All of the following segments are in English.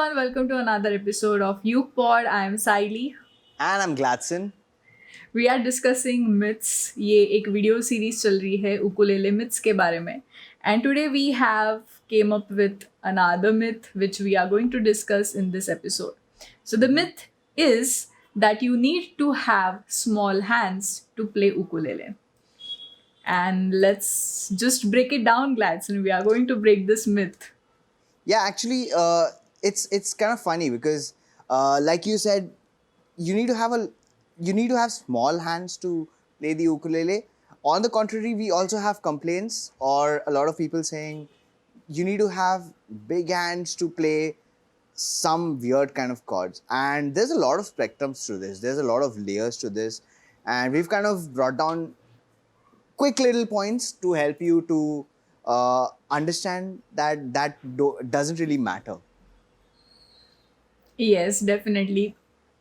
everyone, welcome to another episode of UkePod. I am Saili. And I'm Gladson. We are discussing myths. ये एक video series चल रही है ukulele myths के बारे में. And today we have came up with another myth which we are going to discuss in this episode. So the myth is that you need to have small hands to play ukulele. And let's just break it down, Gladson. We are going to break this myth. Yeah, actually, it's kind of funny because, like you said, you need to have small hands to play the ukulele. On the contrary, we also have complaints or a lot of people saying you need to have big hands to play some weird kind of chords. And there's a lot of spectrums to this. There's a lot of layers to this, and we've kind of brought down quick little points to help you to understand that doesn't really matter. Yes, definitely.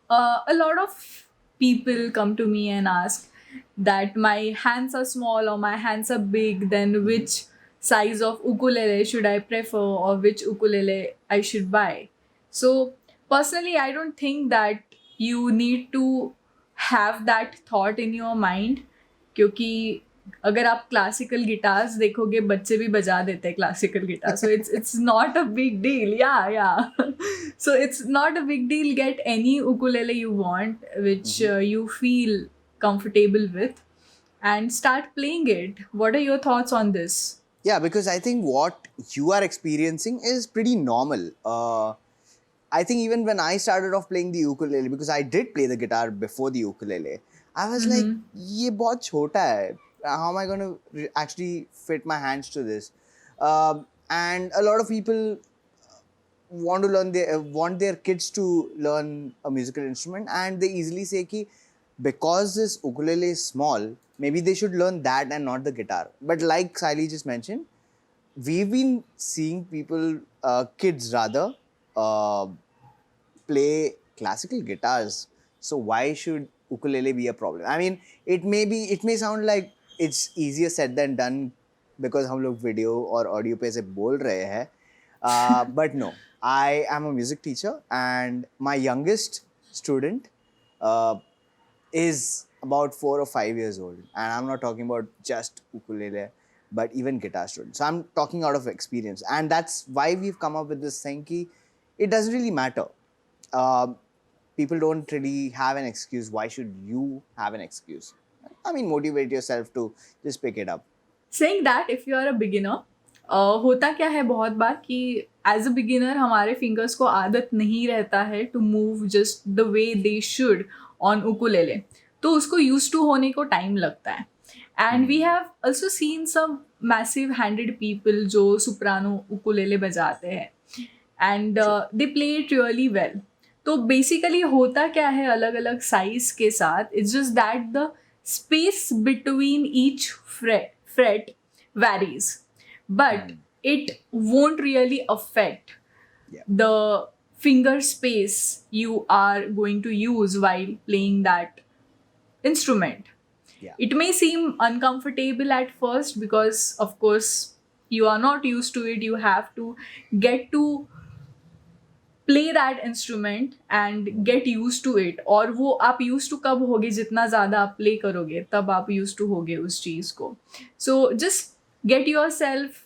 A lot of people come to me and ask that my hands are small or my hands are big, then which size of ukulele should I prefer or which ukulele I should buy? So, personally, I don't think that you need to have that thought in your mind क्योंकि अगर आप classical guitars देखोगे बच्चे भी बजा देते हैं classical guitar so it's not a big deal या so it's not a big deal. Get any ukulele you want which you feel comfortable with and start playing it. What are your thoughts on this? Yeah, because I think what you are experiencing is pretty normal. I think even when I started off playing the ukulele, because I did play the guitar before the ukulele, I was like, ये बहुत छोटा है. How am I going to actually fit my hands to this? And a lot of people want their kids to learn a musical instrument, and they easily say कि because this ukulele is small, maybe they should learn that and not the guitar. But like Saili just mentioned, we've been seeing people, kids rather, play classical guitars. So why should ukulele be a problem? I mean, it may sound like it's easier said than done because हम लोग video और audio पे से बोल रहे हैं. But no, I am a music teacher and my youngest student is about 4 or 5 years old, and I'm not talking about just ukulele but even guitar students. So I'm talking out of experience, and that's why we've come up with this thing ki it doesn't really matter. People don't really have an excuse. Why should you have an excuse? I mean, motivate yourself to just pick it up. Saying that if you are a beginner, होता क्या है बहुत बार कि as a beginner हमारे fingers को आदत नहीं रहता है to move just the way they should on ukulele, तो उसको यूज टू होने को टाइम लगता है. And we have also seen some massive handed people जो सुप्रानो उकुलेले बजाते हैं and they play it really well. तो बेसिकली होता क्या है अलग अलग साइज के साथ, it's just that the space between each freight varies, but it won't really affect the finger space you are going to use while playing that instrument. It may seem uncomfortable at first because of course you are not used to it. You have to get to play that instrument and get used to it. और वो आप used to कब होगे, जितना ज़्यादा आप play करोगे तब आप used to होगे उस चीज़ को. So just get yourself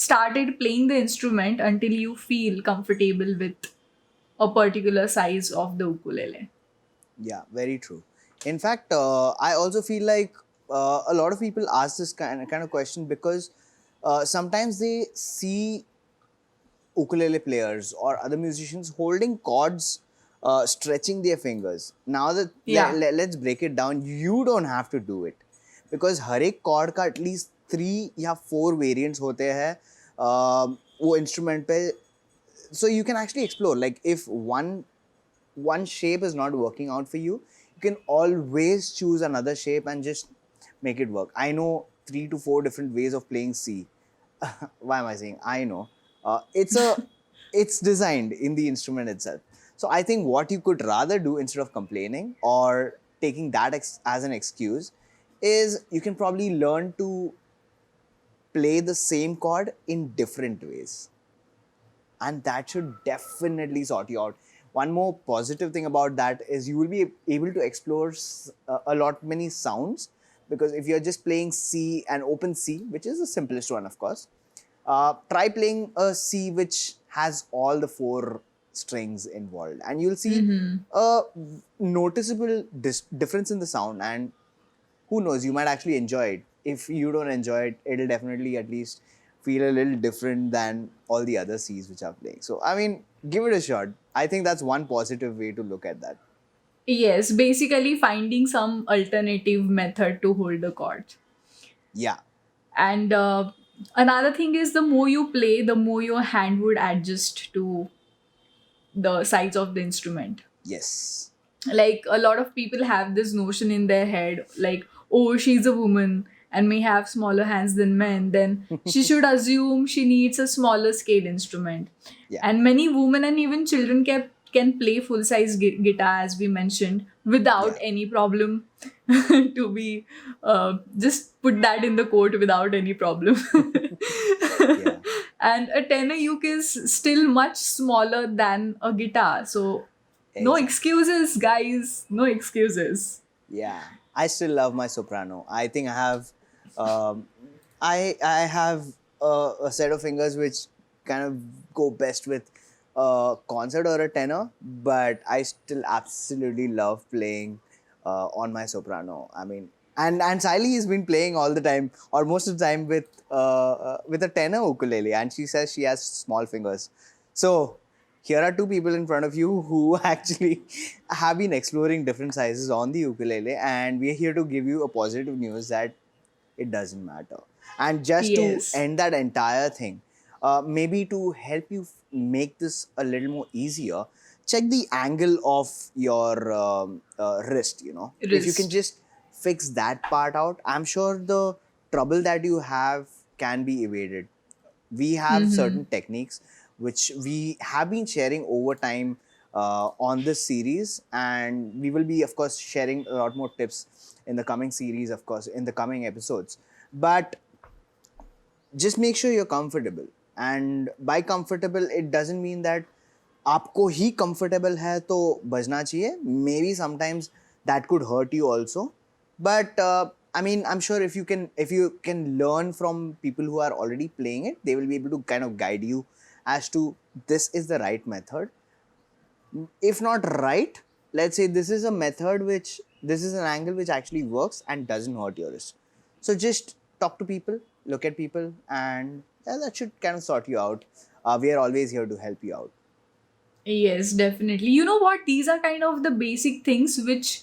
started playing the instrument until you feel comfortable with a particular size of the ukulele. Yeah, very true. In fact, I also feel like a lot of people ask this kind of question because sometimes they see ukulele players or other musicians holding chords, stretching their fingers. Now that let's break it down. You don't have to do it because हर एक chord का at least 3 या 4 variants होते हैं वो instrument पे. So you can actually explore. Like if one shape is not working out for you, you can always choose another shape and just make it work. I know 3 to 4 different ways of playing C. Why am I saying I know? It's designed in the instrument itself. So I think what you could rather do instead of complaining or taking that as an excuse is you can probably learn to play the same chord in different ways. and that should definitely sort you out. One more positive thing about that is you will be able to explore a lot many sounds, because if you're just playing C and open C, which is the simplest one, of course, try playing a C which has all the four strings involved, and you'll see a noticeable difference in the sound. And who knows, you might actually enjoy it. If you don't enjoy it, it'll definitely at least feel a little different than all the other Cs which are playing. So I mean, give it a shot. I think that's one positive way to look at that. Yes, basically finding some alternative method to hold the chords. Yeah. And another thing is, the more you play, the more your hand would adjust to the size of the instrument. Yes. Like, a lot of people have this notion in their head, like, oh, she's a woman and may have smaller hands than men, then she should assume she needs a smaller scale instrument. Yeah. And many women and even children can play full size guitar, as we mentioned, without Yeah. any problem. To be just put that in the quote, without any problem. Yeah. And a tenor uke is still much smaller than a guitar, so no Exactly. excuses, guys. No excuses. Yeah, I still love my soprano. I think I have, um, I have a set of fingers which kind of go best with a concert or a tenor, but I still absolutely love playing on my soprano. I mean, and Siley has been playing all the time, or most of the time, with a tenor ukulele, and she says she has small fingers. So here are two people in front of you who actually have been exploring different sizes on the ukulele, and we are here to give you a positive news that it doesn't matter. And just to Yes. end that entire thing, maybe to help you make this a little more easier, check the angle of your wrist. If you can Wrist. just fix that part out, I'm sure the trouble that you have can be evaded. We have certain techniques which we have been sharing over time on this series, and we will be, of course, sharing a lot more tips in the coming series, of course, in the coming episodes. But just make sure you're comfortable, and by comfortable it doesn't mean that आपको ही comfortable है तो बजना चाहिए. Maybe sometimes that could hurt you also, but I mean, I'm sure if you can learn from people who are already playing it, they will be able to kind of guide you as to this is the right method. If not right, let's say this is an angle which actually works and doesn't hurt your wrist. So just talk to people, look at people, and yeah, that should kind of sort you out. We are always here to help you out. Yes, definitely. You know what? These are kind of the basic things which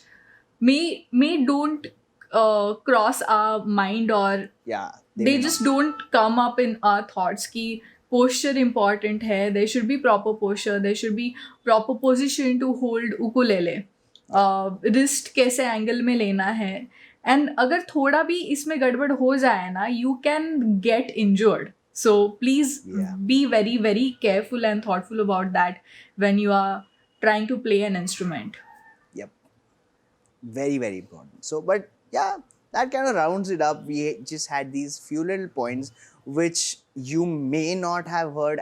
may don't cross our mind, or Yeah, they may they not. just don't come up in our thoughts. Ki posture important hai. There should be proper posture. There should be proper position to hold ukulele. Yeah. Wrist कैसे angle में लेना है. And अगर थोड़ा भी इसमें गड़बड़ हो जाए ना, you can get injured. So please Yeah. be very, very careful and thoughtful about that when you are trying to play an instrument. Yep. Very, very important. So, but yeah, that kind of rounds it up. We just had these few little points which you may not have heard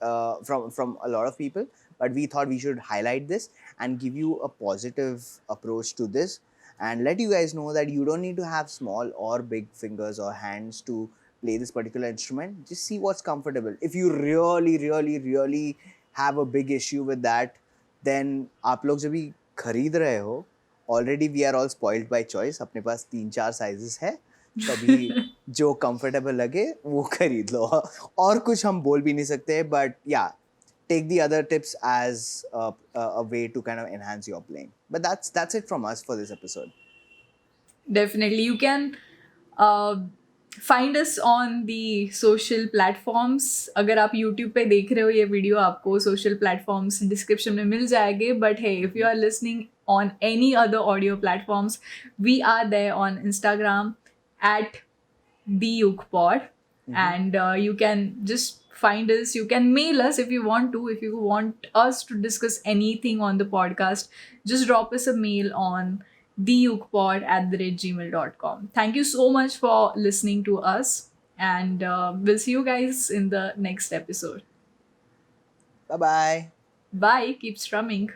from a lot of people, but we thought we should highlight this and give you a positive approach to this, and let you guys know that you don't need to have small or big fingers or hands to play this particular instrument. Just see what's comfortable. If you really, really, really have a big issue with that, then आप लोग जब भी खरीद रहे हो, already we are all spoiled by choice. अपने पास 3-4 sizes है, तभी जो कंफर्टेबल लगे वो खरीद लो. और कुछ हम बोल भी नहीं सकते, बट या take the other tips as a way to kind of enhance your playing. But that's it from us for this episode. Definitely. You can find us on the social platforms. अगर आप YouTube पे देख रहे हो ये video, आपको social platforms description में मिल जाएंगे. But hey, if you are listening on any other audio platforms, we are there on Instagram at the UkePod, and you can just find us. You can mail us if you want to. If you want us to discuss anything on the podcast, just drop us a mail on theukepod@gmail.com. Thank you so much for listening to us, and we'll see you guys in the next episode. Bye bye. Bye, keep strumming.